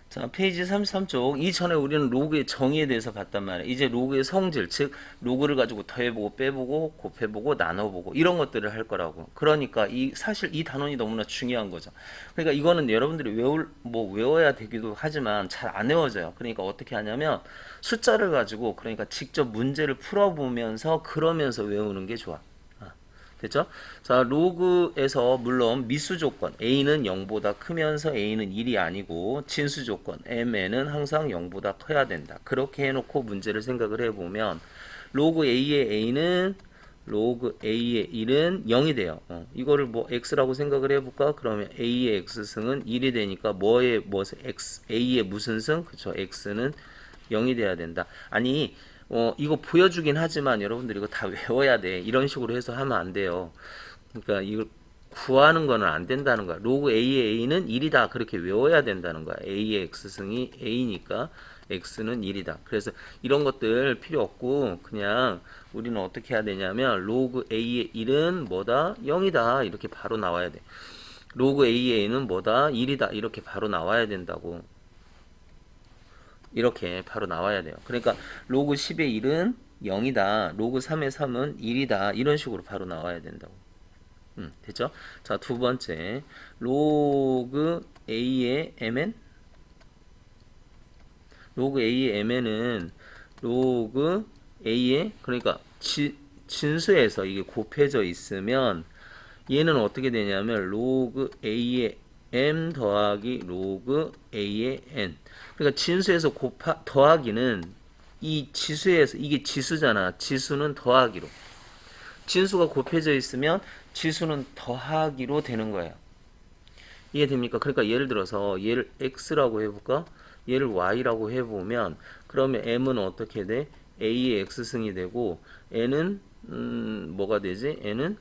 자, 페이지 33쪽. 이전에 우리는 로그의 정의에 대해서 봤단 말이에요. 이제 로그의 성질, 즉 로그를 가지고 더해보고 빼보고 곱해보고 나눠보고 이런 것들을 할 거라고. 그러니까 사실 이 단원이 너무나 중요한 거죠. 그러니까 이거는 여러분들이 외워야 되기도 하지만 잘 안 외워져요. 그러니까 어떻게 하냐면 숫자를 가지고 그러니까 직접 문제를 풀어보면서 그러면서 외우는 게 좋아. 됐죠? 자, 로그에서 물론 미수 조건 a는 0보다 크면서 a는 1이 아니고 진수 조건 mn은 항상 0보다 커야 된다. 그렇게 해놓고 문제를 생각을 해보면 로그 a의 a는 로그 a의 1은 0이 돼요. 이거를 뭐 x라고 생각을 해볼까? 그러면 a의 x승은 1이 되니까 a의 무슨 승? 그쵸? x는 0이 돼야 된다. 아니 이거 보여주긴 하지만 여러분들 이거 다 외워야 돼. 이런 식으로 해서 하면 안 돼요. 그러니까 이걸 구하는 거는 안 된다는 거야. 로그 a의 a는 1이다. 그렇게 외워야 된다는 거야. a의 x승이 a니까 x는 1이다. 그래서 이런 것들 필요 없고 그냥 우리는 어떻게 해야 되냐면 로그 a의 1은 뭐다? 0이다. 이렇게 바로 나와야 돼. 로그 a의 a는 뭐다? 1이다. 이렇게 바로 나와야 된다고. 이렇게 바로 나와야 돼요. 그러니까 로그 10의 1은 0이다. 로그 3의 3은 1이다. 이런 식으로 바로 나와야 된다고. 됐죠? 자, 두 번째. 로그 A의 mn? 로그 A의 mn은 로그 A의 그러니까 진수에서 이게 곱해져 있으면 얘는 어떻게 되냐면 로그 A의 m 더하기 로그 A의 n. 그러니까 진수에서 더하기는 이 지수에서 이게 지수잖아. 지수는 더하기로. 진수가 곱해져 있으면 지수는 더하기로 되는 거예요. 이해됩니까? 그러니까 예를 들어서 얘를 x라고 해볼까? 얘를 y라고 해보면 그러면 m은 어떻게 돼? a의 x승이 되고 n은 뭐가 되지? n은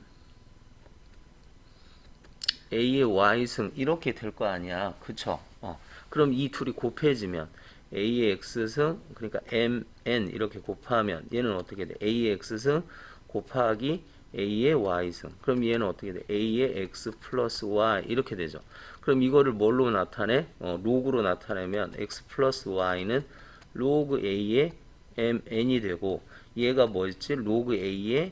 a의 y승 이렇게 될 거 아니야. 그쵸? 그럼 이 둘이 곱해지면 a의 x승 그러니까 mn 이렇게 곱하면 얘는 어떻게 돼? a의 x승 곱하기 a의 y승. 그럼 얘는 어떻게 돼? a의 x 플러스 y 이렇게 되죠. 그럼 이거를 뭘로 나타내? 로그로 나타내면 x 플러스 y는 로그 a의 mn이 되고 얘가 뭐였지? 로그 a의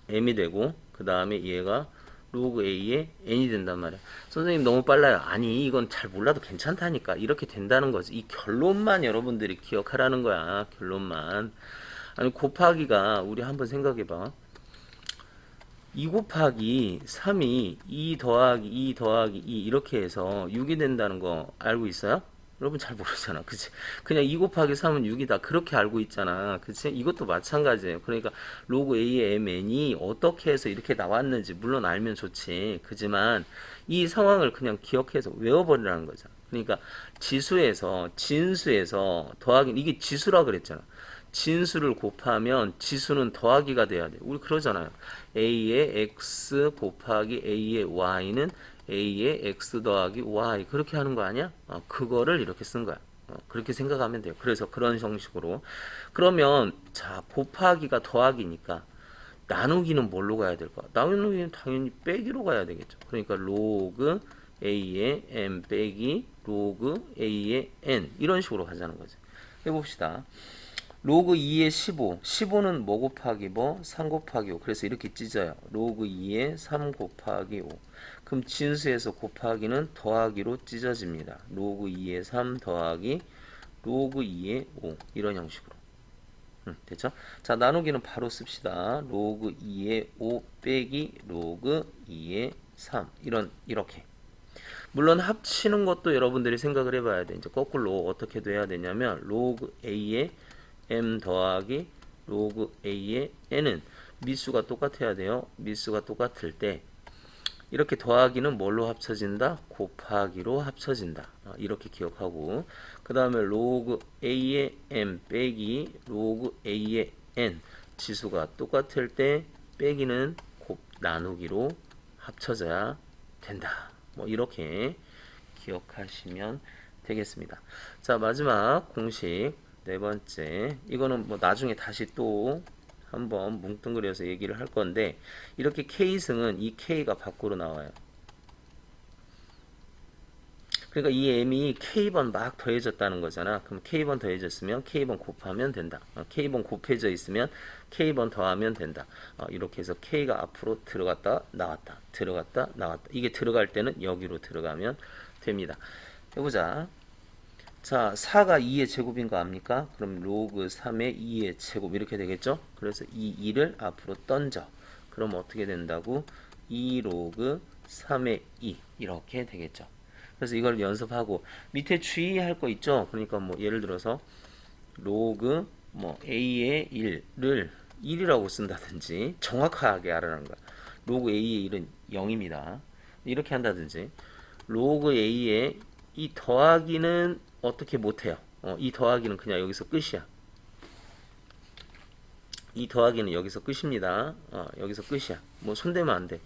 m이 되고 그 다음에 얘가 로그 a의 n이 된단 말이야. 선생님 너무 빨라요. 아니 이건 잘 몰라도 괜찮다니까. 이렇게 된다는 거지. 이 결론만 여러분들이 기억하라는 거야. 결론만. 아니 곱하기가 우리 한번 생각해봐. 2 곱하기 3이 2 더하기 2 더하기 2 이렇게 해서 6이 된다는 거 알고 있어요? 여러분 잘 모르잖아. 그치? 그냥 2 곱하기 3은 6이다. 그렇게 알고 있잖아. 그치? 이것도 마찬가지예요. 그러니까 로그 A의 MN이 어떻게 해서 이렇게 나왔는지 물론 알면 좋지. 그지만 이 상황을 그냥 기억해서 외워버리라는 거죠. 그러니까 진수에서 더하기 이게 지수라 그랬잖아. 진수를 곱하면 지수는 더하기가 돼야 돼. 우리 그러잖아요. a의 x 곱하기 a의 y는 a의 x 더하기 y 그렇게 하는 거 아니야? 그거를 이렇게 쓴 거야. 그렇게 생각하면 돼요. 그래서 그런 형식으로 그러면 자 곱하기가 더하기니까 나누기는 뭘로 가야 될까? 나누기는 당연히 빼기로 가야 되겠죠. 그러니까 로그 a의 m 빼기 로그 a의 n 이런 식으로 가자는 거죠. 해봅시다. 로그 2의 15. 15는 뭐 곱하기 뭐? 3 곱하기 5. 그래서 이렇게 찢어요. 로그 2의 3 곱하기 5. 그럼 진수에서 곱하기는 더하기로 찢어집니다. 로그 2의 3 더하기 로그 2의 5. 이런 형식으로. 됐죠? 자, 나누기는 바로 씁시다. 로그 2의 5 빼기 로그 2의 3. 이렇게. 물론 합치는 것도 여러분들이 생각을 해봐야 돼. 이제 거꾸로 어떻게 돼야 되냐면 로그 A의 m 더하기 로그 a의 n은 미수가 똑같아야 돼요. 미수가 똑같을 때 이렇게 더하기는 뭘로 합쳐진다? 곱하기로 합쳐진다. 이렇게 기억하고 그 다음에 로그 a의 m 빼기 로그 a의 n 지수가 똑같을 때 빼기는 나누기로 합쳐져야 된다. 뭐 이렇게 기억하시면 되겠습니다. 자, 마지막 공식 네 번째. 이거는 뭐 나중에 다시 또 한번 뭉뚱그려서 얘기를 할 건데 이렇게 K승은 이 K가 밖으로 나와요. 그러니까 이 m이 k번 막 더해졌다는 거잖아. 그럼 k번 더해졌으면 k번 곱하면 된다. k번 곱해져 있으면 k번 더하면 된다. 이렇게 해서 k가 앞으로 들어갔다 나왔다. 들어갔다 나왔다. 이게 들어갈 때는 여기로 들어가면 됩니다. 해보자. 자, 4가 2의 제곱인 거 압니까? 그럼 로그 3의 2의 제곱 이렇게 되겠죠? 그래서 이 2를 앞으로 던져. 그럼 어떻게 된다고? 2 로그 3의 2 이렇게 되겠죠. 그래서 이걸 연습하고 밑에 주의할 거 있죠? 그러니까 뭐 예를 들어서 로그 뭐 a의 1를 1이라고 쓴다든지 정확하게 알아라는 거야. 로그 a의 1은 0입니다. 이렇게 한다든지 로그 a의 이 더하기는 어떻게 못해요. 이 더하기는 그냥 여기서 끝이야. 이 더하기는 여기서 끝입니다. 여기서 끝이야. 뭐 손대면 안 돼.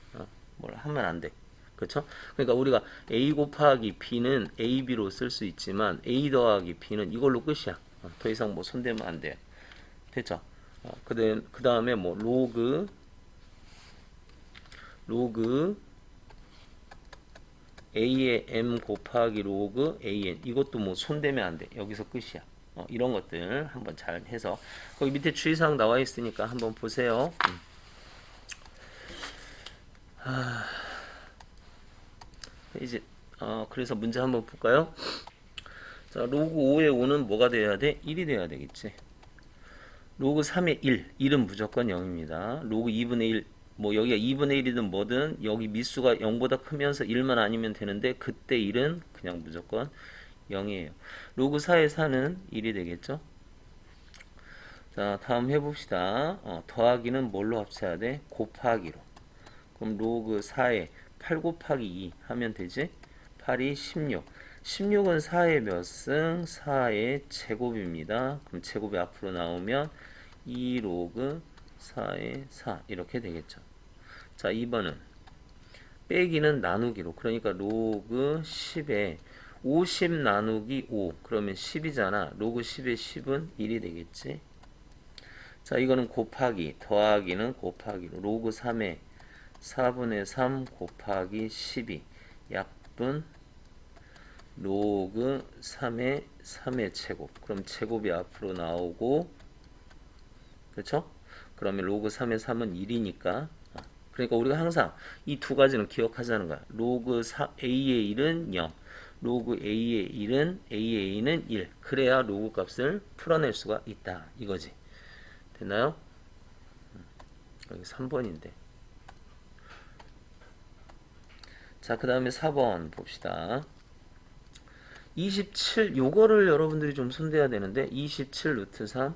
뭘 하면 안 돼. 그렇죠? 그러니까 우리가 a 곱하기 b는 ab로 쓸 수 있지만 a 더하기 b는 이걸로 끝이야. 더 이상 뭐 손대면 안 돼. 됐죠? 그 다음에 뭐 로그 a의 m 곱하기 로그 an 이것도 뭐 손대면 안 돼. 여기서 끝이야. 이런 것들 한번 잘 해서 거기 밑에 주의사항 나와 있으니까 한번 보세요. 이제 그래서 문제 한번 볼까요? 자, 로그 5의 5는 뭐가 돼야 돼? 1이 돼야 되겠지. 로그 3의 1은 무조건 0입니다. 로그 2분의 1, 뭐 여기가 2분의 1이든 뭐든 여기 미수가 0보다 크면서 1만 아니면 되는데 그때 1은 그냥 무조건 0이에요. 로그 4의 4는 1이 되겠죠? 자, 다음 해봅시다. 더하기는 뭘로 합쳐야 돼? 곱하기로. 그럼 로그 4의 8 곱하기 2 하면 되지? 8이 16. 16은 4의 몇 승? 4의 제곱입니다. 그럼 제곱이 앞으로 나오면 2 로그 4의 4 이렇게 되겠죠. 자, 2번은 빼기는 나누기로. 그러니까 로그 10에 50 나누기 5 그러면 10이잖아. 로그 10의 10은 1이 되겠지. 자, 이거는 곱하기, 더하기는 곱하기로. 로그 3의 4분의 3 곱하기 12 약분 로그 3의 3의 제곱. 그럼 제곱이 앞으로 나오고 그렇죠? 그러면 로그 3의 3은 1이니까 그러니까 우리가 항상 이 두 가지는 기억하자는 거야. 로그 4, a의 1은 0 로그 a의 1은 a의 2는 1 그래야 로그 값을 풀어낼 수가 있다 이거지. 됐나요? 여기 3번인데 자, 그 다음에 4번 봅시다. 27 요거를 여러분들이 좀 손대야 되는데 27 루트 3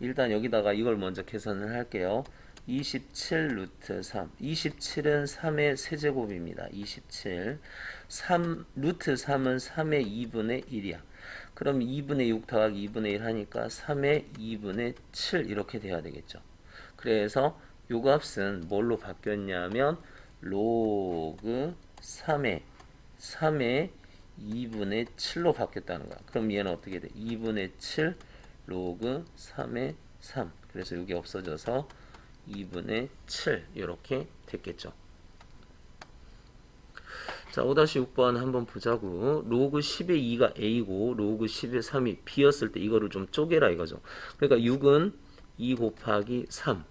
일단 여기다가 이걸 먼저 계산을 할게요. 27 루트 3 27은 3의 세제곱입니다. 27 3 루트 3은 3의 2분의 1이야. 그럼 2분의 6 더하기 2분의 1 하니까 3의 2분의 7 이렇게 돼야 되겠죠. 그래서 요 값은 뭘로 바뀌었냐면 로그 3의 2분의 7로 바뀌었다는 거야. 그럼 얘는 어떻게 돼? 2분의 7 로그 3의 3 그래서 여기 없어져서 2분의 7 이렇게 됐겠죠. 자, 5-6번 한번 보자고. 로그 10의 2가 a고 로그 10의 3이 b였을 때 이거를 좀 쪼개라 이거죠. 그러니까 6은 2 곱하기 3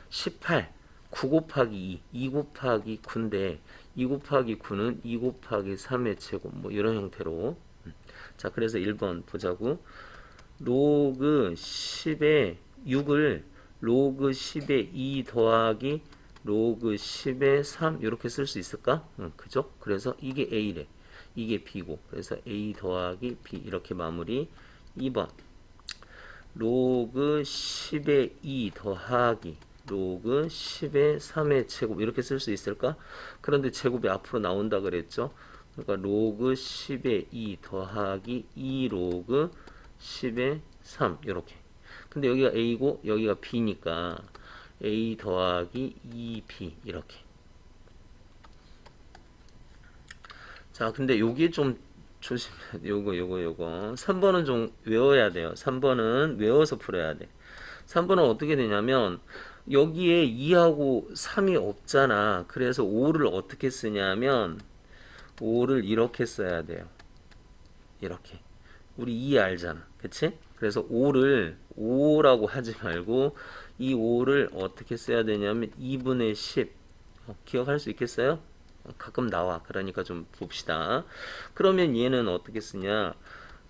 18 9 곱하기 2 2 곱하기 9인데 2 곱하기 9는 2 곱하기 3의 제곱 뭐 이런 형태로 자, 그래서 1번 보자고. 로그 10의 6을 로그 10의 2 더하기 로그 10의 3 이렇게 쓸 수 있을까? 그죠? 그래서 이게 A래. 이게 B고. 그래서 A 더하기 B 이렇게 마무리. 2번 로그 10의 2 더하기 로그 10의 3의 제곱 이렇게 쓸 수 있을까? 그런데 제곱이 앞으로 나온다 그랬죠? 그러니까 로그 10의 2 더하기 2 로그 10의 3 이렇게. 근데 여기가 A고 여기가 B니까 A 더하기 2B 이렇게. 자, 근데 여기 좀 조심해. 요거 3번은 좀 외워야 돼요. 3번은 외워서 풀어야 돼. 3번은 어떻게 되냐면 여기에 2하고 3이 없잖아. 그래서 5를 어떻게 쓰냐면 5를 이렇게 써야 돼요. 이렇게. 우리 2 알잖아. 그치? 그래서 5를 5라고 하지 말고 이 5를 어떻게 써야 되냐면 2분의 10. 기억할 수 있겠어요? 가끔 나와. 그러니까 좀 봅시다. 그러면 얘는 어떻게 쓰냐?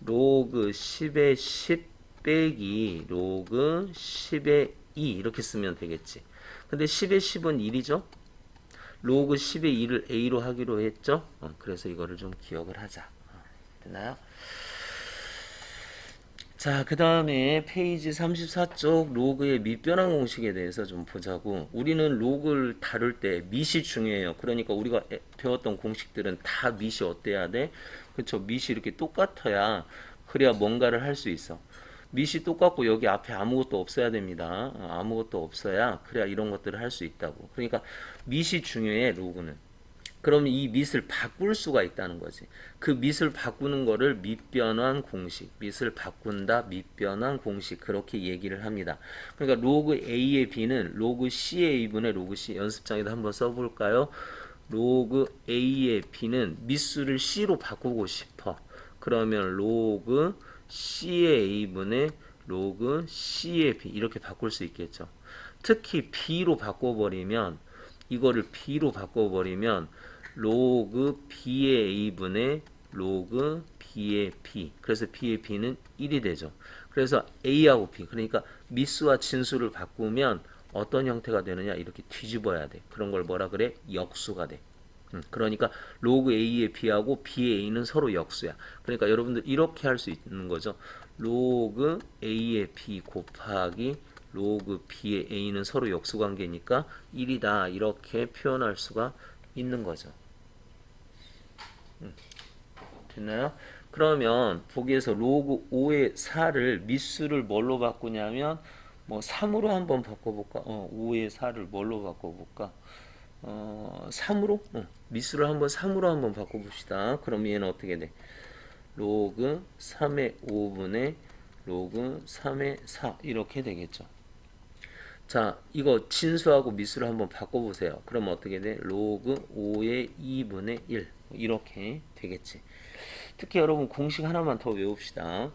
로그 10의 10 빼기 로그 10의 2 이렇게 쓰면 되겠지. 근데 10의 10은 1이죠? 로그 10의 2를 a로 하기로 했죠? 그래서 이거를 좀 기억을 하자. 됐나요? 자, 그 다음에 페이지 34쪽 로그의 밑변환 공식에 대해서 좀 보자고. 우리는 로그를 다룰 때 밑이 중요해요. 그러니까 우리가 배웠던 공식들은 다 밑이 어때야 돼? 그쵸? 밑이 이렇게 똑같아야 그래야 뭔가를 할 수 있어. 밑이 똑같고 여기 앞에 아무것도 없어야 됩니다. 아무것도 없어야 그래야 이런 것들을 할 수 있다고. 그러니까 밑이 중요해, 로그는. 그럼 이 밑을 바꿀 수가 있다는 거지. 그 밑을 바꾸는 거를 밑변환 공식, 밑을 바꾼다, 밑변환 공식 그렇게 얘기를 합니다. 그러니까 로그 A의 B는 로그 C의 A분의 로그 C 연습장에도 한번 써볼까요? 로그 A의 B는 밑수를 C로 바꾸고 싶어. 그러면 로그 C의 A분의 로그 C의 B 이렇게 바꿀 수 있겠죠. 특히 B로 바꿔버리면 이거를 B로 바꿔버리면 로그 B의 A분의 로그 B의 B 그래서 B의 B는 1이 되죠. 그래서 A하고 B 그러니까 미수와 진수를 바꾸면 어떤 형태가 되느냐 이렇게 뒤집어야 돼. 그런 걸 뭐라 그래? 역수가 돼. 그러니까 로그 A의 B하고 B의 A는 서로 역수야. 그러니까 여러분들 이렇게 할 수 있는 거죠. 로그 A의 B 곱하기 로그 B의 A는 서로 역수 관계니까 1이다 이렇게 표현할 수가 있는 거죠. 됐나요? 그러면 보기에서 로그 5의 4를 밑수를 뭘로 바꾸냐면 뭐 3으로 한번 바꿔볼까? 5의 4를 뭘로 바꿔볼까? 3으로? 밑수를 한번 3으로 한번 바꿔봅시다. 그럼 얘는 어떻게 돼? 로그 3의 5분의 로그 3의 4 이렇게 되겠죠. 자, 이거 진수하고 미수를 한번 바꿔보세요. 그럼 어떻게 돼? 로그 5의 2분의 1 이렇게 되겠지. 특히 여러분 공식 하나만 더 외웁시다.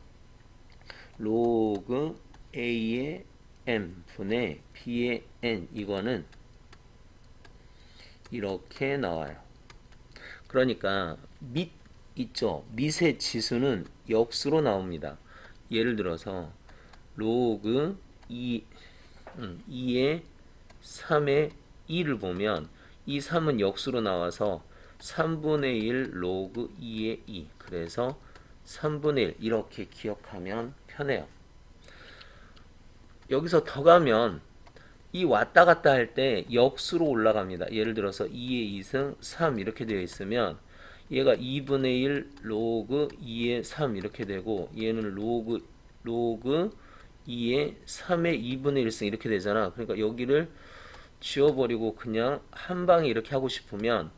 로그 A의 M 분의 B의 N 이거는 이렇게 나와요. 그러니까 밑 있죠. 밑의 지수는 역수로 나옵니다. 예를 들어서 로그 2의 3의 2를 보면 이 3은 역수로 나와서 3분의 1 로그 2의 2 그래서 3분의 1 이렇게 기억하면 편해요. 여기서 더 가면 이 왔다 갔다 할 때 역수로 올라갑니다. 예를 들어서 2의 2승 3 이렇게 되어 있으면 얘가 2분의 1 로그 2의 3 이렇게 되고 얘는 로그 2의 3의 2분의 1승 이렇게 되잖아. 그러니까 여기를 지워버리고 그냥 한 방에 이렇게 하고 싶으면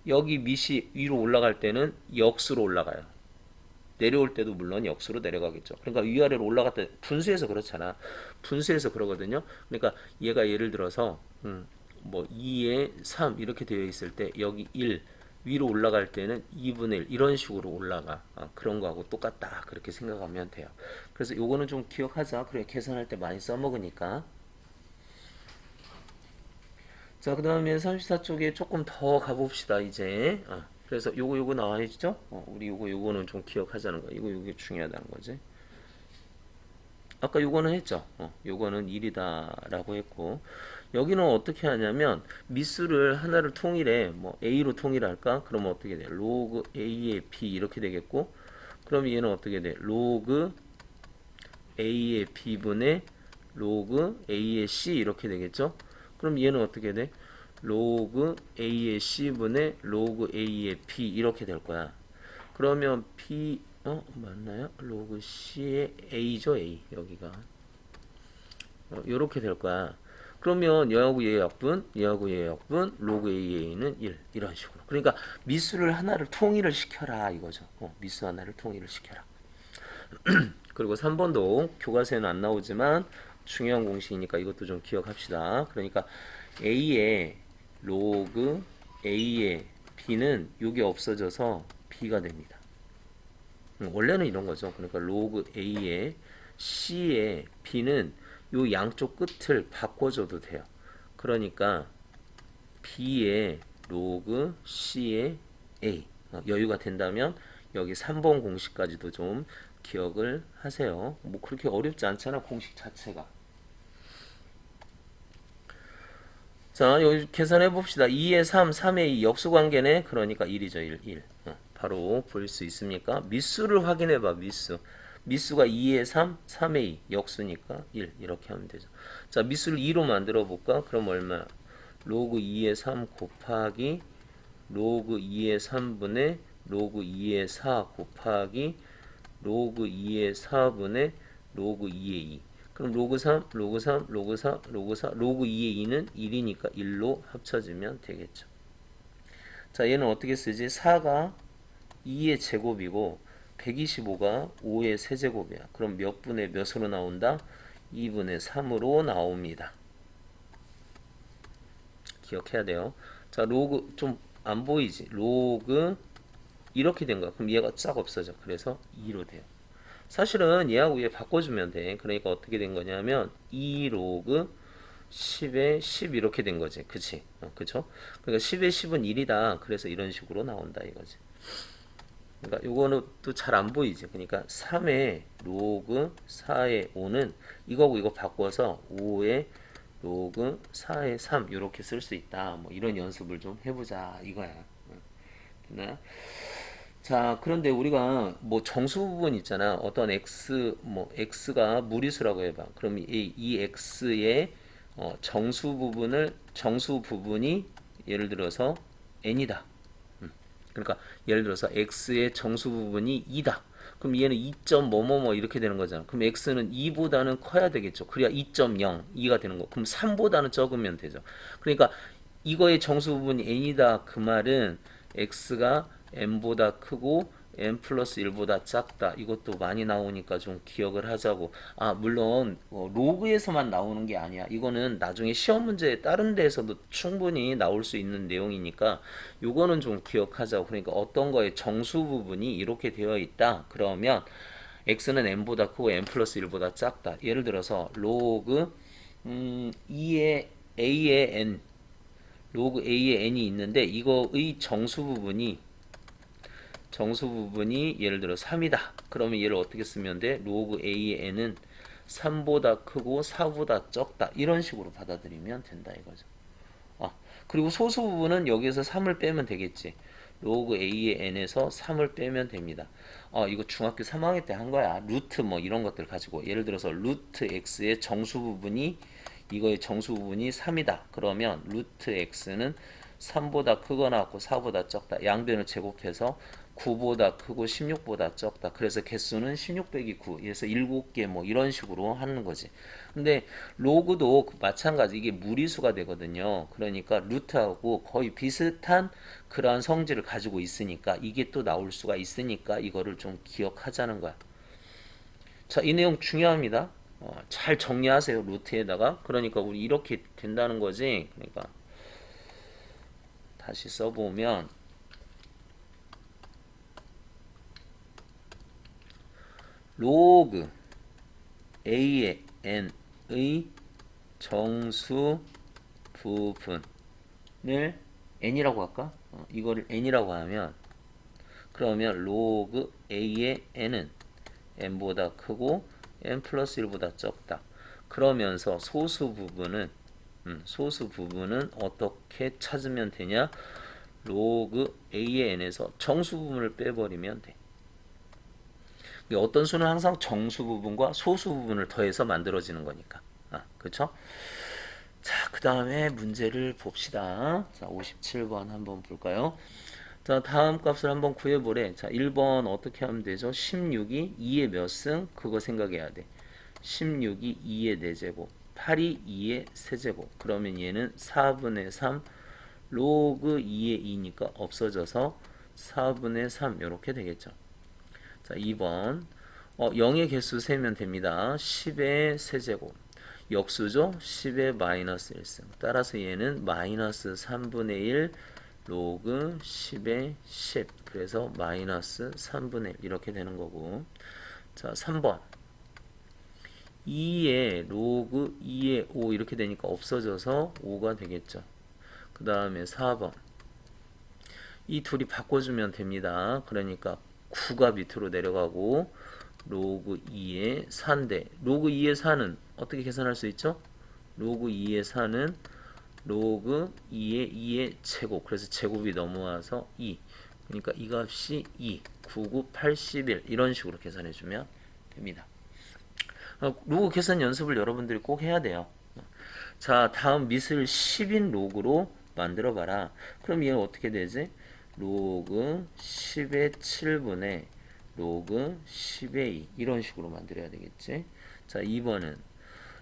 여기 밑이 위로 올라갈 때는 역수로 올라가요. 내려올 때도 물론 역수로 내려가겠죠. 그러니까 위아래로 올라갔다 분수에서 그렇잖아. 분수에서 그러거든요. 그러니까 얘가 예를 들어서 뭐 2에 3 이렇게 되어 있을 때 여기 1 위로 올라갈 때는 2분의 1 이런 식으로 올라가. 그런 거하고 똑같다. 그렇게 생각하면 돼요. 그래서 요거는 좀 기억하자. 그래 계산할 때 많이 써먹으니까. 자, 그 다음에 34쪽에 조금 더 가봅시다, 이제. 그래서 요거 나와 있죠? 우리 요거는 좀 기억하자는 거야. 요게 중요하다는 거지. 아까 요거는 했죠? 요거는 1이다라고 했고. 여기는 어떻게 하냐면, 미수를 하나를 통일해. 뭐, A로 통일할까? 그러면 어떻게 돼? 로그 A의 B 이렇게 되겠고, 그럼 얘는 어떻게 돼? 로그 A의 B분의 로그 A의 C 이렇게 되겠죠? 그럼 얘는 어떻게 돼? 로그 A의 C분의 로그 A의 B 이렇게 될 거야. 그러면 B 맞나요? 로그 C의 A죠 A 여기가 이렇게 될 거야. 그러면 얘하고 얘의 약분, 얘하고 얘의 약분, 로그 AA는 1 이런 식으로. 그러니까 미수를 하나를 통일을 시켜라 이거죠. 미수 하나를 통일을 시켜라. 그리고 3번도 교과서에는 안 나오지만 중요한 공식이니까 이것도 좀 기억합시다. 그러니까 A의 로그 A의 b는 요게 없어져서 b가 됩니다. 원래는 이런 거죠. 그러니까 로그 a의 c의 b는 요 양쪽 끝을 바꿔줘도 돼요. 그러니까 b의 로그 c의 a 여유가 된다면 여기 3번 공식까지도 좀 기억을 하세요. 뭐 그렇게 어렵지 않잖아, 공식 자체가. 자, 여기 계산해 봅시다. 2의 3, 3의 2 역수관계네. 그러니까 1이죠. 1. 바로 볼 수 있습니까? 미수를 확인해 봐. 미수가 2의 3, 3의 2 역수니까 1 이렇게 하면 되죠. 자, 미수를 2로 만들어 볼까? 그럼 얼마? 로그 2의 3 곱하기 로그 2의 3분의 로그 2의 4 곱하기 로그 2의 4분의 로그 2의 2. 그럼 로그 3, 로그 3, 로그 4, 로그 4, 로그 2의 2는 1이니까 1로 합쳐지면 되겠죠. 자, 얘는 어떻게 쓰지? 4가 2의 제곱이고 125가 5의 세제곱이야. 그럼 몇 분의 몇으로 나온다? 2분의 3으로 나옵니다. 기억해야 돼요. 자, 로그 좀 안 보이지? 로그 이렇게 된 거야. 그럼 얘가 싹 없어져. 그래서 2로 돼요. 사실은 얘하고 얘 바꿔주면 돼. 그러니까 어떻게 된 거냐면 2 로그 10에 10 이렇게 된 거지. 그치? 그쵸? 그러니까 10에 10은 1이다. 그래서 이런 식으로 나온다 이거지. 그러니까 요거는 또 잘 안 보이지. 그러니까 3의 로그 4의 5는 이거고 이거 바꿔서 5의 로그 4의 3 이렇게 쓸 수 있다. 뭐 이런 연습을 좀 해보자 이거야. 됐나요? 자, 그런데 우리가 뭐 정수 부분 있잖아. 어떤 x 뭐 x가 무리수라고 해봐. 그럼 이 x의 정수 부분이 예를 들어서 n이다. 그러니까 예를 들어서 x의 정수 부분이 2다. 그럼 얘는 2. 뭐뭐뭐 이렇게 되는 거잖아. 그럼 x는 2보다는 커야 되겠죠. 그래야 2.0, 2가 되는 거. 그럼 3보다는 적으면 되죠. 그러니까 이거의 정수 부분이 n이다. 그 말은 x가 n보다 크고 n 플러스 1보다 작다. 이것도 많이 나오니까 좀 기억을 하자고. 아, 물론 로그에서만 나오는 게 아니야. 이거는 나중에 시험 문제에 다른 데에서도 충분히 나올 수 있는 내용이니까 요거는 좀 기억하자고. 그러니까 어떤 거의 정수 부분이 이렇게 되어 있다. 그러면 x는 n보다 크고 n 플러스 1보다 작다. 예를 들어서 로그 2의 a의 n 로그 a의 n이 있는데 이거의 정수 부분이 예를 들어 3이다. 그러면 얘를 어떻게 쓰면 돼? 로그 a의 n은 3보다 크고 4보다 적다. 이런 식으로 받아들이면 된다 이거죠. 그리고 소수 부분은 여기에서 3을 빼면 되겠지. 로그 a의 n에서 3을 빼면 됩니다. 이거 중학교 3학년 때 한 거야. 루트 뭐 이런 것들 가지고 예를 들어서 루트 x의 정수 부분이 이거의 정수 부분이 3이다. 그러면 루트 x는 3보다 크거나 같고 4보다 적다. 양변을 제곱해서 9보다 크고 16보다 적다. 그래서 개수는 16 빼기 9. 그래서 7개 뭐 이런 식으로 하는 거지. 근데 로그도 마찬가지 이게 무리수가 되거든요. 그러니까 루트하고 거의 비슷한 그러한 성질을 가지고 있으니까 이게 또 나올 수가 있으니까 이거를 좀 기억하자는 거야. 자, 이 내용 중요합니다. 잘 정리하세요. 루트에다가. 그러니까 우리 이렇게 된다는 거지. 그러니까 다시 써보면 로그 a의 n의 정수 부분을 n이라고 할까? 이거를 n이라고 하면 그러면 로그 a의 n은 n보다 크고 n 플러스 1보다 적다. 그러면서 소수 부분은 어떻게 찾으면 되냐? 로그 a의 n에서 정수 부분을 빼버리면 돼. 어떤 수는 항상 정수 부분과 소수 부분을 더해서 만들어지는 거니까. 그렇죠? 자, 그 다음에 문제를 봅시다. 자, 57번 한번 볼까요? 자, 다음 값을 한번 구해보래. 자, 1번 어떻게 하면 되죠? 16이 2의 몇 승? 그거 생각해야 돼. 16이 2의 4제곱, 8이 2의 세제곱. 그러면 얘는 4분의 3 로그 2의 2니까 없어져서 4분의 3 이렇게 되겠죠. 자, 2번 0의 개수 세면 됩니다. 10의 세제곱 역수죠. 10의 마이너스 1승 따라서 얘는 마이너스 3분의 1 로그 10의 10 그래서 마이너스 3분의 1 이렇게 되는 거고 자 3번 2의 로그 2의 5 이렇게 되니까 없어져서 5가 되겠죠. 그 다음에 4번 이 둘이 바꿔주면 됩니다. 그러니까 9가 밑으로 내려가고 로그 2의 4인데 로그 2의 4는 어떻게 계산할 수 있죠? 로그 2의 4는 로그 2의 2의 제곱 그래서 제곱이 넘어와서 2 그러니까 이 값이 2 99 81 이런 식으로 계산해주면 됩니다. 로그 계산 연습을 여러분들이 꼭 해야 돼요. 자 다음 밑을 10인 로그로 만들어 봐라. 그럼 얘는 어떻게 되지? 로그 10의 7분의 로그 10의 2 이런 식으로 만들어야 되겠지. 자 2번은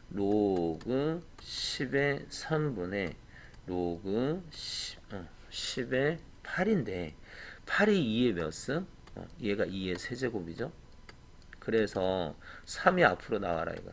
로그 10의 3분의 로그 10의 8인데 8이 2의 몇 승? 얘가 2의 세제곱이죠. 그래서 3이 앞으로 나와라 이거.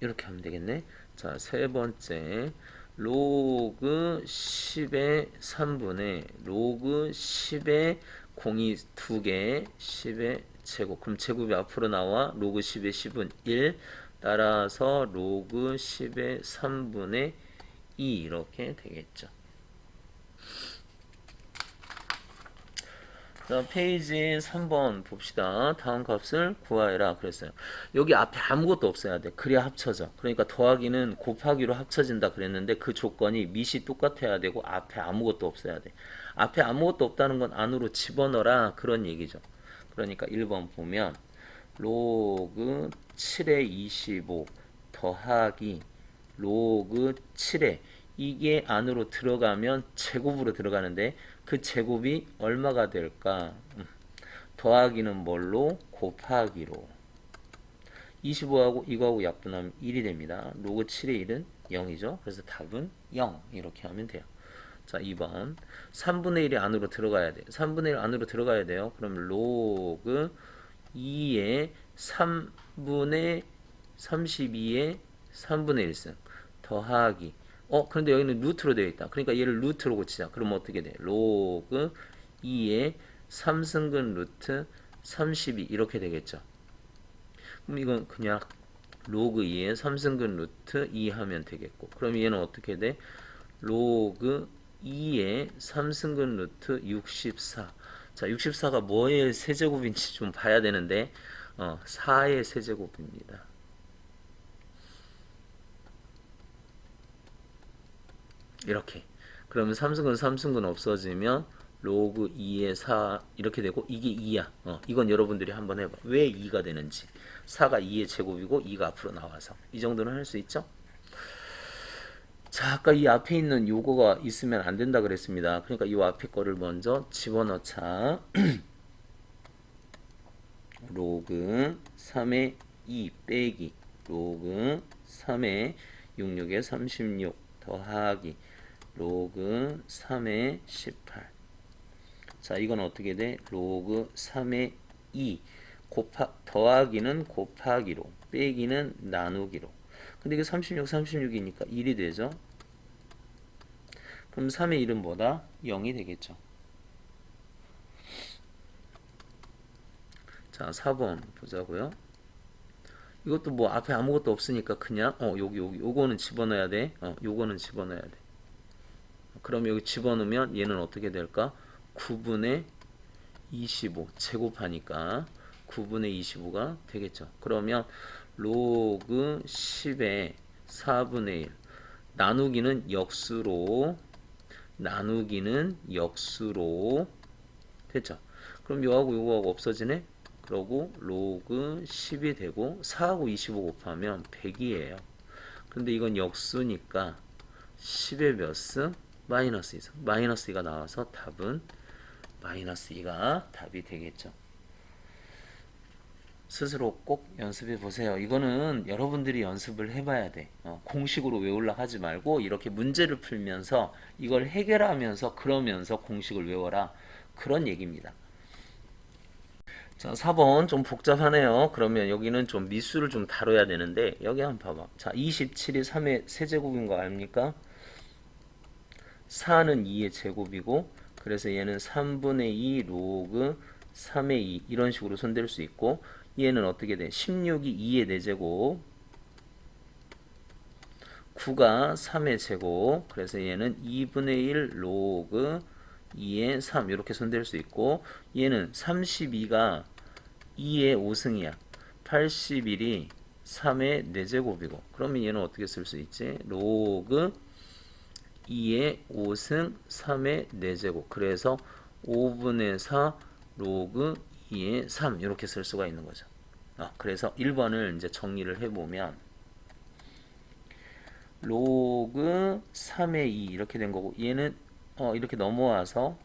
이렇게 하면 되겠네. 자, 세 번째 로그 10의 3분의 로그 10의 공이 2개 10의 제곱 그럼 제곱이 앞으로 나와 로그 10의 10은 1 따라서 로그 10의 3분의 2 이렇게 되겠죠. 자, 페이지 3번 봅시다. 다음 값을 구하여라 그랬어요. 여기 앞에 아무것도 없어야 돼. 그래야 합쳐져. 그러니까 더하기는 곱하기로 합쳐진다 그랬는데 그 조건이 밑이 똑같아야 되고 앞에 아무것도 없어야 돼. 앞에 아무것도 없다는 건 안으로 집어넣어라 그런 얘기죠. 그러니까 1번 보면 로그 7의 25 더하기 로그 7의 이게 안으로 들어가면 제곱으로 들어가는데 그 제곱이 얼마가 될까? 더하기는 뭘로? 곱하기로 25하고 이거하고 약분하면 1이 됩니다. 로그 7의 1은 0이죠. 그래서 답은 0 이렇게 하면 돼요. 자 2번 3분의 1이 안으로 들어가야 돼. 3분의 1 안으로 들어가야 돼요. 그럼 로그 2의 3분의 32의 3분의 1승 더하기 그런데 여기는 루트로 되어 있다. 그러니까 얘를 루트로 고치자. 그럼 어떻게 돼? 로그 2의 3승근 루트 32 이렇게 되겠죠. 그럼 이건 그냥 로그 2의 3승근 루트 2 하면 되겠고 그럼 얘는 어떻게 돼? 로그 2의 3승근 루트 64 자 64가 뭐의 세제곱인지 좀 봐야 되는데 4의 세제곱입니다. 이렇게 그러면 3승근 없어지면 로그 2의 4 이렇게 되고 이게 2야. 이건 여러분들이 한번 해봐. 왜 2가 되는지. 4가 2의 제곱이고 2가 앞으로 나와서 이 정도는 할 수 있죠? 자 아까 이 앞에 있는 요거가 있으면 안 된다 그랬습니다. 그러니까 이 앞에 거를 먼저 집어넣자. 로그 3의 2 빼기 로그 3의 66의 36 더하기 로그 3의 18 자 이건 어떻게 돼? 로그 3의 2 더하기는 곱하기로 빼기는 나누기로 근데 이게 36이니까 1이 되죠? 그럼 3의 1은 뭐다? 0이 되겠죠. 자 4번 보자고요. 이것도 뭐 앞에 아무것도 없으니까 그냥 여기 요거는 집어넣어야 돼. 요거는 집어넣어야 돼. 그럼 여기 집어넣으면 얘는 어떻게 될까? 9분의 25 제곱하니까 9분의 25가 되겠죠. 그러면 로그 10의 4분의 1 나누기는 역수로 됐죠. 그럼 요거하고 없어지네. 그러고 로그 10이 되고 4하고 25 곱하면 100이에요. 근데 이건 역수니까 10의 몇 승? 마이너스 2승. 마이너스 2가 나와서 답은 마이너스 2가 답이 되겠죠. 스스로 꼭 연습해 보세요. 이거는 여러분들이 연습을 해봐야 돼. 공식으로 외우려 하지 말고 이렇게 문제를 풀면서 이걸 해결하면서 그러면서 공식을 외워라. 그런 얘기입니다. 자, 4번 좀 복잡하네요. 그러면 여기는 좀 미수를 좀 다뤄야 되는데 여기 한번 봐봐. 자, 27이 3의 세제곱인 거 아닙니까? 4는 2의 제곱이고 그래서 얘는 3분의 2 로그 3의 2 이런 식으로 손댈 수 있고 얘는 어떻게 돼? 16이 2의 4제곱 9가 3의 제곱 그래서 얘는 2분의 1 로그 2의 3 이렇게 손댈 수 있고 얘는 32가 2의 5승이야 81이 3의 4제곱이고 그러면 얘는 어떻게 쓸 수 있지? 로그 2의 5승 3의 4제곱 그래서 5분의 4 로그 2의 3 이렇게 쓸 수가 있는 거죠. 그래서 1번을 이제 정리를 해보면 로그 3의 2 이렇게 된 거고 얘는 이렇게 넘어와서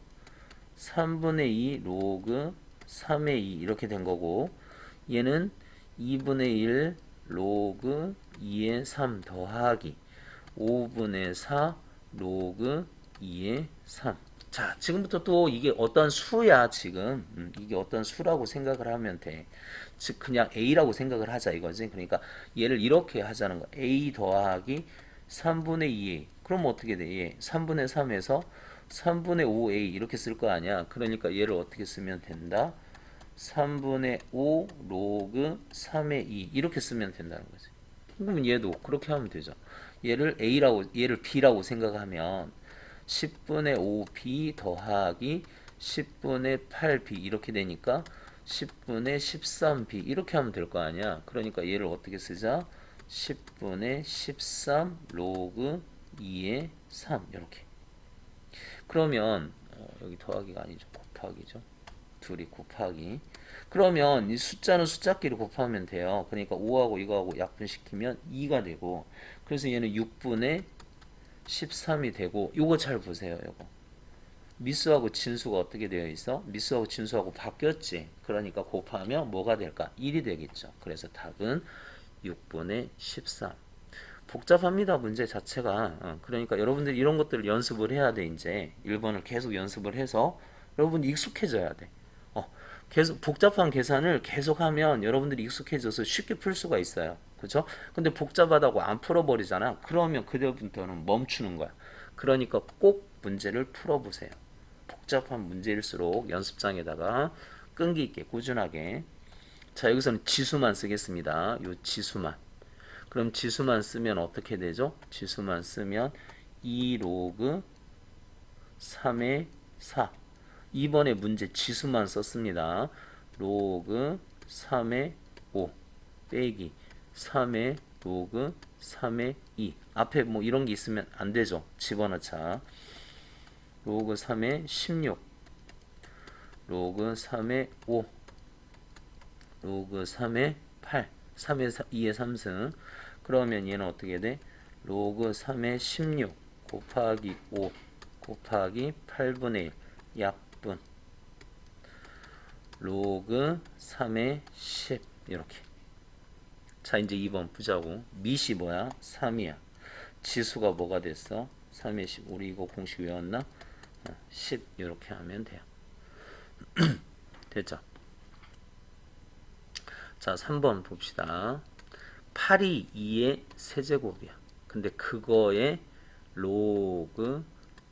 3분의 2 로그 3의 2 이렇게 된 거고 얘는 2분의 1 로그 2의 3 더하기 5분의 4 로그 2의 3. 자, 지금부터 또 이게 어떤 수야, 지금. 이게 어떤 수라고 생각을 하면 돼. 즉, 그냥 A라고 생각을 하자, 이거지. 그러니까 얘를 이렇게 하자는 거야. A 더하기 3분의 2A. 그럼 어떻게 돼? 얘 3분의 3에서 3분의 5A 이렇게 쓸 거 아니야. 그러니까 얘를 어떻게 쓰면 된다? 3분의 5 로그 3의 2 이렇게 쓰면 된다는 거지. 그러면 얘도 그렇게 하면 되죠. 얘를 B라고 생각하면 10분의 5B 더하기 10분의 8B 이렇게 되니까 10분의 13B 이렇게 하면 될 거 아니야. 그러니까 얘를 어떻게 쓰자? 10분의 13 로그 2의 3 이렇게. 그러면 여기 더하기가 아니죠. 곱하기죠. 둘이 곱하기. 그러면 이 숫자는 숫자끼리 곱하면 돼요. 그러니까 5하고 이거하고 약분시키면 2가 되고 그래서 얘는 6분의 13이 되고 요거 잘 보세요. 요거 미수하고 진수가 어떻게 되어 있어? 미수하고 진수하고 바뀌었지. 그러니까 곱하면 뭐가 될까? 1이 되겠죠. 그래서 답은 6분의 13. 복잡합니다. 문제 자체가. 그러니까 여러분들이 이런 것들을 연습을 해야 돼. 이제 1번을 계속 연습을 해서 여러분이 익숙해져야 돼. 계속 복잡한 계산을 계속하면 여러분들이 익숙해져서 쉽게 풀 수가 있어요. 그죠? 근데 복잡하다고 안 풀어버리잖아. 그러면 그때부터는 멈추는 거야. 그러니까 꼭 문제를 풀어보세요. 복잡한 문제일수록 연습장에다가 끈기 있게 꾸준하게. 자, 여기서는 지수만 쓰겠습니다. 요 지수만. 그럼 지수만 쓰면 어떻게 되죠? 지수만 쓰면 2 로그 3의 4. 이번에 문제 지수만 썼습니다. 로그 3의 5 빼기 3의 로그 3의 2. 앞에 뭐 이런 게 있으면 안 되죠. 집어넣자. 로그 3의 16 로그 3의 5 로그 3의 8 3의 2의 3승. 그러면 얘는 어떻게 돼? 로그 3의 16 곱하기 5 곱하기 8분의 1 약분 로그 3의 10 이렇게. 자, 이제 2번 보자고. 밑이 뭐야? 3이야. 지수가 뭐가 됐어? 3의 10. 우리 이거 공식 외웠나? 10 이렇게 하면 돼요. 됐죠? 자, 3번 봅시다. 8이 2의 세제곱이야. 근데 그거에 로그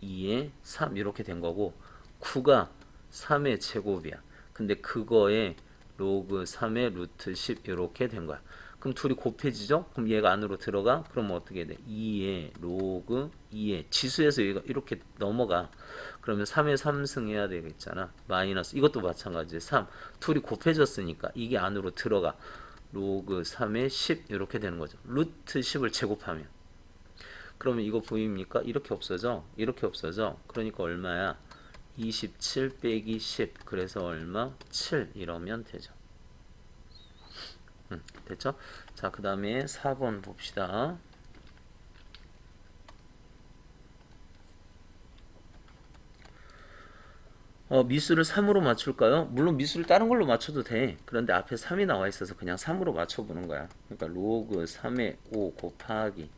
2의 3 이렇게 된 거고 9가 3의 제곱이야. 근데 그거에 로그 3의 루트 10 이렇게 된 거야. 그럼 둘이 곱해지죠? 그럼 얘가 안으로 들어가? 그러면 어떻게 돼? 2의 로그 2의 지수에서 얘가 이렇게 넘어가. 그러면 3의 3승 해야 되겠잖아. 마이너스 이것도 마찬가지. 3 둘이 곱해졌으니까 이게 안으로 들어가. 로그 3의 10 이렇게 되는 거죠. 루트 10을 제곱하면. 그러면 이거 보입니까? 이렇게 없어져. 이렇게 없어져. 그러니까 얼마야? 27 빼기 10. 그래서 얼마? 7 이러면 되죠. 됐죠? 자, 그 다음에 4번 봅시다. 미수를 3으로 맞출까요? 물론 미수를 다른 걸로 맞춰도 돼. 그런데 앞에 3이 나와 있어서 그냥 3으로 맞춰보는 거야. 그러니까 로그 3의 5 곱하기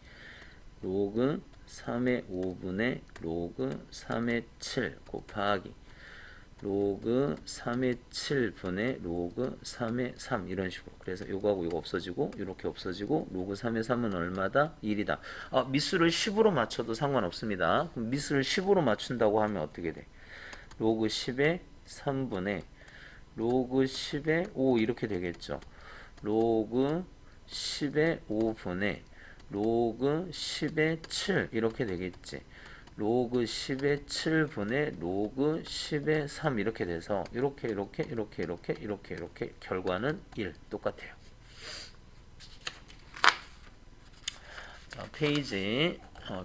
로그 3의 5분의 로그 3의 7 곱하기 로그 3의 7분의 로그 3의 3 이런 식으로. 그래서 요거하고 요거 없어지고 이렇게 없어지고 로그 3의 3은 얼마다? 1이다. 미수를 10으로 맞춰도 상관없습니다. 그럼 미수를 10으로 맞춘다고 하면 어떻게 돼? 로그 10의 3분의 로그 10의 5 이렇게 되겠죠. 로그 10의 5분의 로그 10의 7 이렇게 되겠지. 로그 10의 7분의 로그 10의 3 이렇게 돼서 이렇게 결과는 1 똑같아요. 자, 페이지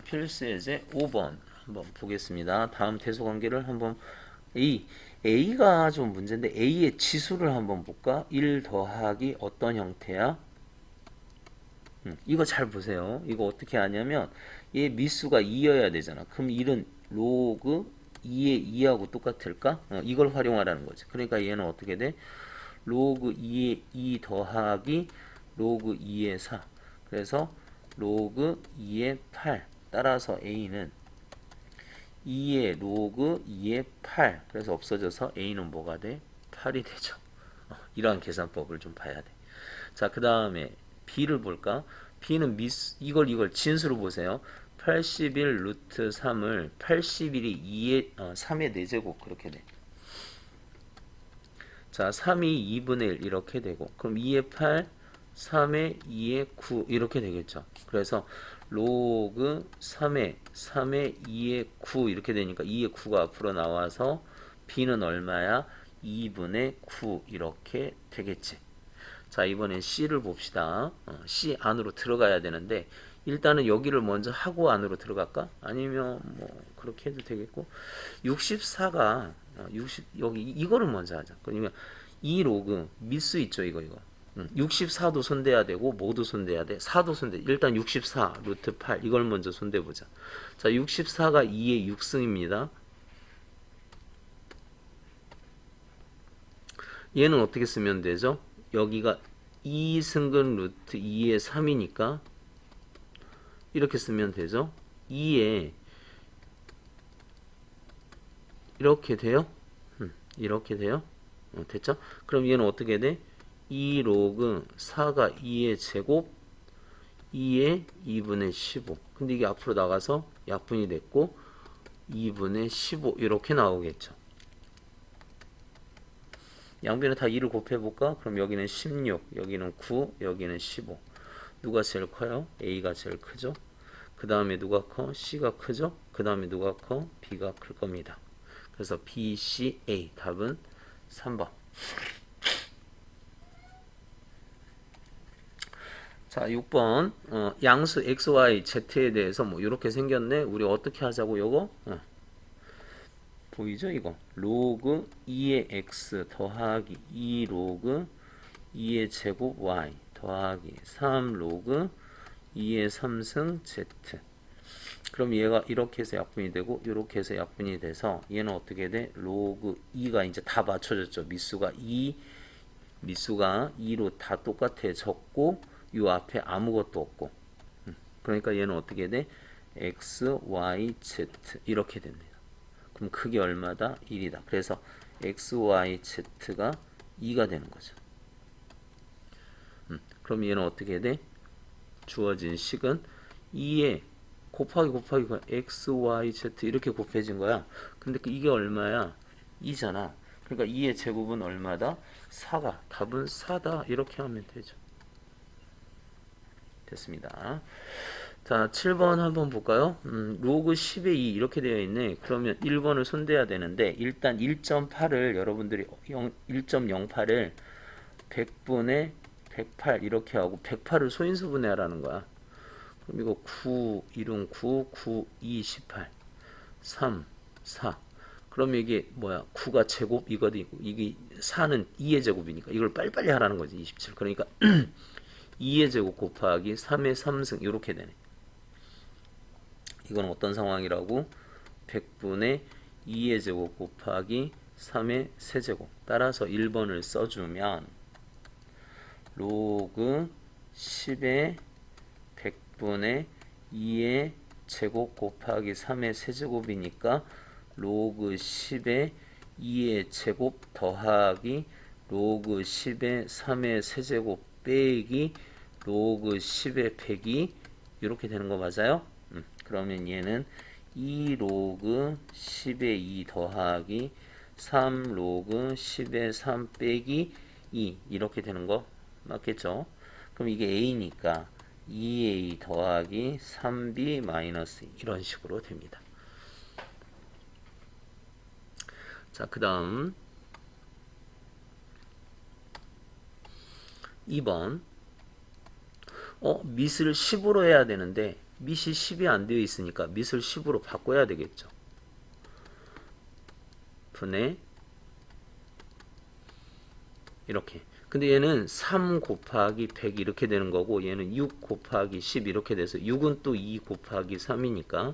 필수 예제 5번 한번 보겠습니다. 다음 대소 관계를 한번 A가 좀 문제인데 A의 지수를 한번 볼까? 1 더하기 어떤 형태야? 이거 잘 보세요. 이거 어떻게 하냐면 얘 미수가 2여야 되잖아. 그럼 1은 로그 2의 2하고 똑같을까? 이걸 활용하라는 거지. 그러니까 얘는 어떻게 돼? 로그 2의 2 더하기 로그 2의 4. 그래서 로그 2의 8. 따라서 A는 2의 로그 2의 8. 그래서 없어져서 A는 뭐가 돼? 8이 되죠. 이러한 계산법을 좀 봐야 돼. 자, 그 다음에 B를 볼까? B는 이걸 진수로 보세요. 81 루트 3을 81이 2의 3의 4제곱 그렇게 돼. 자, 3이 2분의 1 이렇게 되고 그럼 2의 8, 3의 2의 9 이렇게 되겠죠. 그래서 로그 3의 2의 9 이렇게 되니까 2의 9가 앞으로 나와서 B는 얼마야? 2분의 9 이렇게 되겠지. 자, 이번엔 C를 봅시다. C 안으로 들어가야 되는데 일단은 여기를 먼저 하고 안으로 들어갈까? 아니면 뭐 그렇게 해도 되겠고 64가 60 여기 이거를 먼저 하자. 그러면 이 로그 미수 있죠, 이거 64도 손대야 되고 뭐도 손대야 돼? 4도 손대. 일단 64 루트 8 이걸 먼저 손대 보자. 자, 64가 2의 6승입니다. 얘는 어떻게 쓰면 되죠? 여기가 2승근 루트 2의 3이니까 이렇게 쓰면 되죠. 2에 이렇게 돼요? 이렇게 돼요? 됐죠? 그럼 얘는 어떻게 돼? 2 로그 4가 2의 제곱 2의 2분의 15. 근데 이게 앞으로 나가서 약분이 됐고 2분의 15 이렇게 나오겠죠. 양변에 다 2를 곱해볼까? 그럼 여기는 16, 여기는 9, 여기는 15. 누가 제일 커요? A가 제일 크죠? 그 다음에 누가 커? C가 크죠? 그 다음에 누가 커? B가 클 겁니다. 그래서 B, C, A 답은 3번. 자, 6번 양수 x, y, z에 대해서 뭐 이렇게 생겼네. 우리 어떻게 하자고 요거? 보이죠 이거? 로그 2의 x 더하기 2 로그 2의 제곱 y 더하기 3 로그 2의 3승 z. 그럼 얘가 이렇게 해서 약분이 되고 이렇게 해서 약분이 돼서 얘는 어떻게 돼? 로그 2가 이제 다 맞춰졌죠. 미수가 2로 다 똑같아졌고 요 앞에 아무것도 없고 그러니까 얘는 어떻게 돼? x, y, z 이렇게 됩니다. 그럼 크기 얼마다? 1이다. 그래서 x, y, z가 2가 되는 거죠. 그럼 얘는 어떻게 돼? 주어진 식은 2에 곱하기 x, y, z 이렇게 곱해진 거야. 근데 이게 얼마야? 2잖아. 그러니까 2의 제곱은 얼마다? 4가. 답은 4다. 이렇게 하면 되죠. 됐습니다. 자, 7번 한번 볼까요? 로그 10의 2 이렇게 되어 있네. 그러면 1번을 손대야 되는데 일단 1.8을 여러분들이 1.08을 100분의 108 이렇게 하고 108을 소인수분해하라는 거야. 그럼 이거 9, 1은 9, 9, 2, 18, 3, 4. 그럼 이게 뭐야? 9가 제곱 이거든. 이게 4는 2의 제곱이니까 이걸 빨리빨리 하라는 거지. 27. 그러니까 2의 제곱 곱하기 3의 3승 이렇게 되네. 이건 어떤 상황이라고? 100분의 2의 제곱 곱하기 3의 세제곱. 따라서 1번을 써주면 로그 10의 100분의 2의 제곱 곱하기 3의 세제곱이니까 로그 10의 2의 제곱 더하기 로그 10의 3의 세제곱 빼기 로그 10의 100이 이렇게 되는 거 맞아요? 그러면 얘는 2 로그 10의 2 더하기 3 로그 10의 3 빼기 2 이렇게 되는 거 맞겠죠? 그럼 이게 a니까 2a 더하기 3b 마이너스 이런 식으로 됩니다. 자, 그 다음 2번 밑을 10으로 해야 되는데 밑이 10이 안 되어 있으니까 밑을 10으로 바꿔야 되겠죠. 분의 이렇게. 근데 얘는 3 곱하기 100 이렇게 되는 거고 얘는 6 곱하기 10 이렇게 돼서 6은 또 2 곱하기 3이니까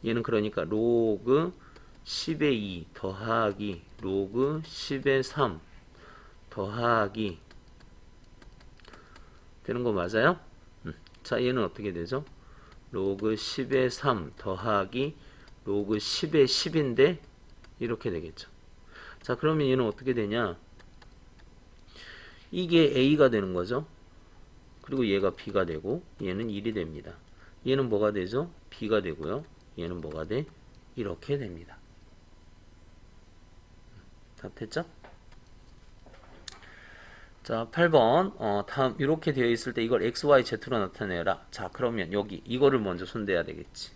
얘는 그러니까 로그 10의 2 더하기 로그 10의 3 더하기 되는 거 맞아요? 자, 얘는 어떻게 되죠? 로그 10의 3 더하기 로그 10의 10인데 이렇게 되겠죠. 자, 그러면 얘는 어떻게 되냐? 이게 a가 되는 거죠. 그리고 얘가 b가 되고 얘는 1이 됩니다. 얘는 뭐가 되죠? b가 되고요. 얘는 뭐가 돼? 이렇게 됩니다. 다 됐죠? 자, 8번 다음 이렇게 되어 있을 때 이걸 xyz로 나타내라. 자, 그러면 여기 이거를 먼저 손대야 되겠지.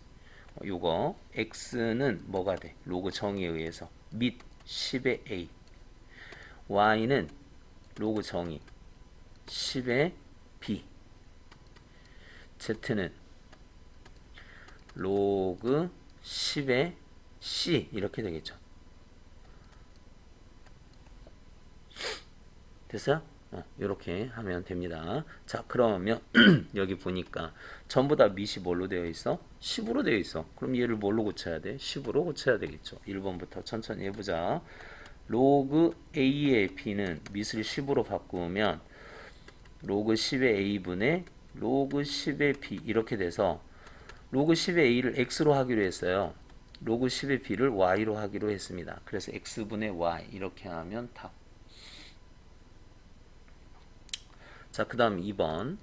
요거 x는 뭐가 돼? 로그 정의에 의해서 밑 10의 a y는 로그 정의 10의 b z는 로그 10의 c 이렇게 되겠죠. 됐어요? 이렇게 하면 됩니다. 자, 그러면 여기 보니까 전부 다 밑이 뭘로 되어 있어? 10으로 되어 있어. 그럼 얘를 뭘로 고쳐야 돼? 10으로 고쳐야 되겠죠. 1번부터 천천히 해보자. 로그 a의 b는 밑을 10으로 바꾸면 로그 10의 a분의 로그 10의 b 이렇게 돼서 로그 10의 a를 x로 하기로 했어요. 로그 10의 b를 y로 하기로 했습니다. 그래서 x분의 y 이렇게 하면 답. 자, 그 다음 2번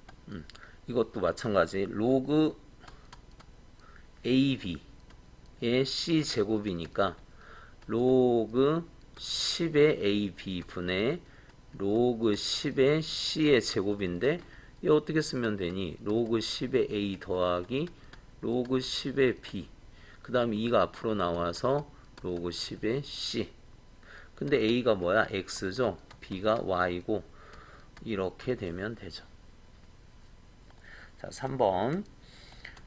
이것도 마찬가지 로그 ab의 c제곱이니까 로그 10의 ab 분의 로그 10의 c의 제곱인데 이 어떻게 쓰면 되니? 로그 10의 a 더하기 로그 10의 b 그 다음 2가 앞으로 나와서 로그 10의 c 근데 a가 뭐야? x죠? b가 y고 이렇게 되면 되죠. 자, 3번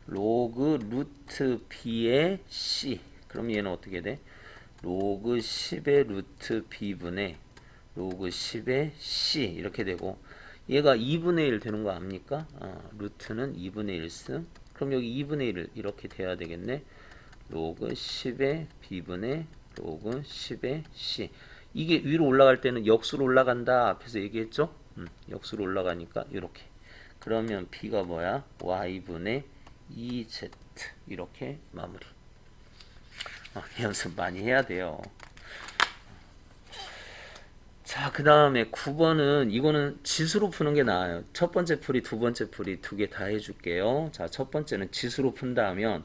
로그 루트 b의 c 그럼 얘는 어떻게 돼? 로그 10의 루트 b분의 로그 10의 c 이렇게 되고 얘가 2분의 1 되는 거 압니까? 루트는 2분의 1승 그럼 여기 2분의 1 이렇게 돼야 되겠네. 로그 10의 b분의 로그 10의 c 이게 위로 올라갈 때는 역수로 올라간다 앞에서 얘기했죠? 역수로 올라가니까 이렇게 그러면 b가 뭐야? y분의 2z 이렇게 마무리. 연습 많이 해야 돼요. 자, 그 다음에 9번은 이거는 지수로 푸는 게 나아요. 첫 번째 풀이, 두 번째 풀이 두 개 다 해줄게요. 자, 첫 번째는 지수로 푼다면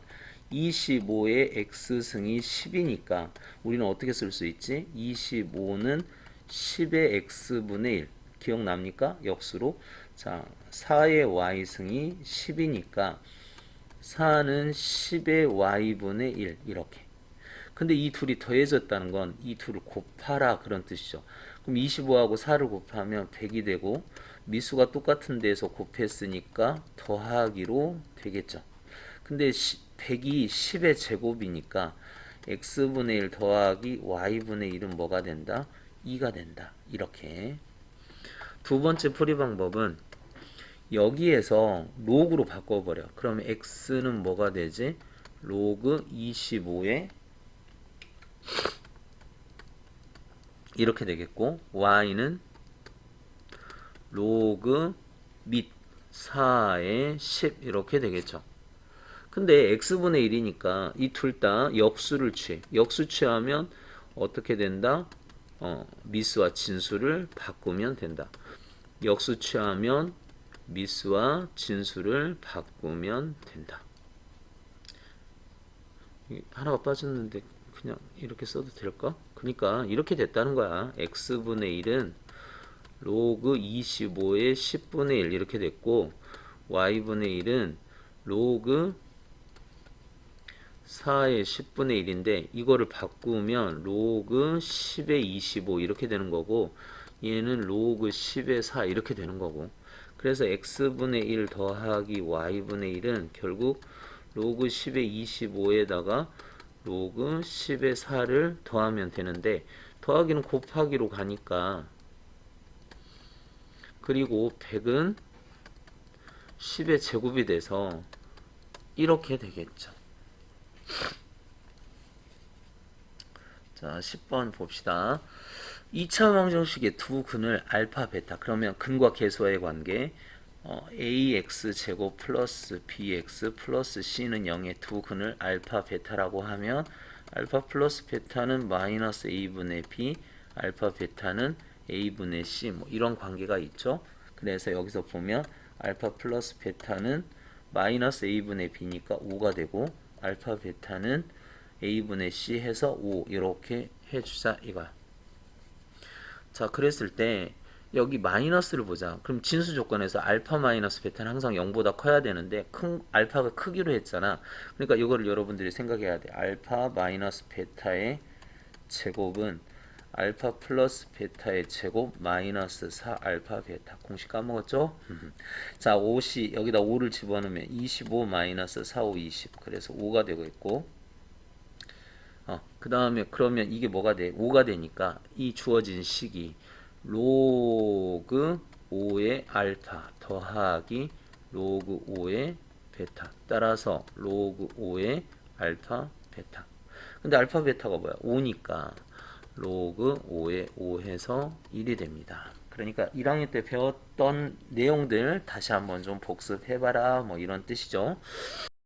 25의 x승이 10이니까 우리는 어떻게 쓸 수 있지? 25는 10의 x분의 1 기억납니까? 역수로. 자, 4의 y승이 10이니까 4는 10의 y분의 1 이렇게. 근데 이 둘이 더해졌다는 건 이 둘을 곱하라 그런 뜻이죠. 그럼 25하고 4를 곱하면 100이 되고 미수가 똑같은 데서 곱했으니까 더하기로 되겠죠. 근데 100이 10의 제곱이니까 x분의 1 더하기 y분의 1은 뭐가 된다? 2가 된다. 이렇게. 두 번째 풀이 방법은 여기에서 로그로 바꿔버려. 그러면 x는 뭐가 되지? 로그 25에 이렇게 되겠고 y는 로그 밑 4에 10 이렇게 되겠죠. 근데 x분의 1이니까 이 둘 다 역수를 취해. 역수 취하면 어떻게 된다? 미수와 진수를 바꾸면 된다. 역수 취하면 미수와 진수를 바꾸면 된다. 하나가 빠졌는데 그냥 이렇게 써도 될까? 그러니까 이렇게 됐다는 거야. x분의 1은 로그 25의 10분의 1 이렇게 됐고 y분의 1은 로그 4의 10분의 1인데 이거를 바꾸면 로그 10의 25 이렇게 되는 거고 얘는 로그 10의 4 이렇게 되는 거고 그래서 x분의 1 더하기 y분의 1은 결국 로그 10의 25에다가 로그 10의 4를 더하면 되는데 더하기는 곱하기로 가니까 그리고 100은 10의 제곱이 돼서 이렇게 되겠죠. 자, 10번 봅시다. 2차 방정식의 두 근을 알파, 베타. 그러면 근과 계수와의 관계 ax 제곱 플러스 bx 플러스 c는 0의 두 근을 알파, 베타라고 하면 알파 플러스 베타는 마이너스 a분의 b, 알파, 베타는 a분의 c 뭐 이런 관계가 있죠. 그래서 여기서 보면 알파 플러스 베타는 마이너스 a분의 b니까 5가 되고 알파, 베타는 a분의 c 해서 5 이렇게 해주자 이거야. 자, 그랬을 때 여기 마이너스를 보자. 그럼 진수 조건에서 알파 마이너스 베타는 항상 0보다 커야 되는데 알파가 크기로 했잖아. 그러니까 이거를 여러분들이 생각해야 돼. 알파 마이너스 베타의 제곱은 알파 플러스 베타의 제곱 마이너스 4 알파 베타. 공식 까먹었죠? 자, 5시 여기다 5를 집어넣으면 25 마이너스 4, 5, 20. 그래서 5가 되고 있고 그 다음에 그러면 이게 뭐가 돼? 5가 되니까 이 주어진 식이 로그 5의 알파 더하기 로그 5의 베타 따라서 로그 5의 알파 베타. 근데 알파 베타가 뭐야? 5니까 로그 5의 5 해서 1이 됩니다. 그러니까 1학년 때 배웠던 내용들 다시 한번 좀 복습해봐라 뭐 이런 뜻이죠.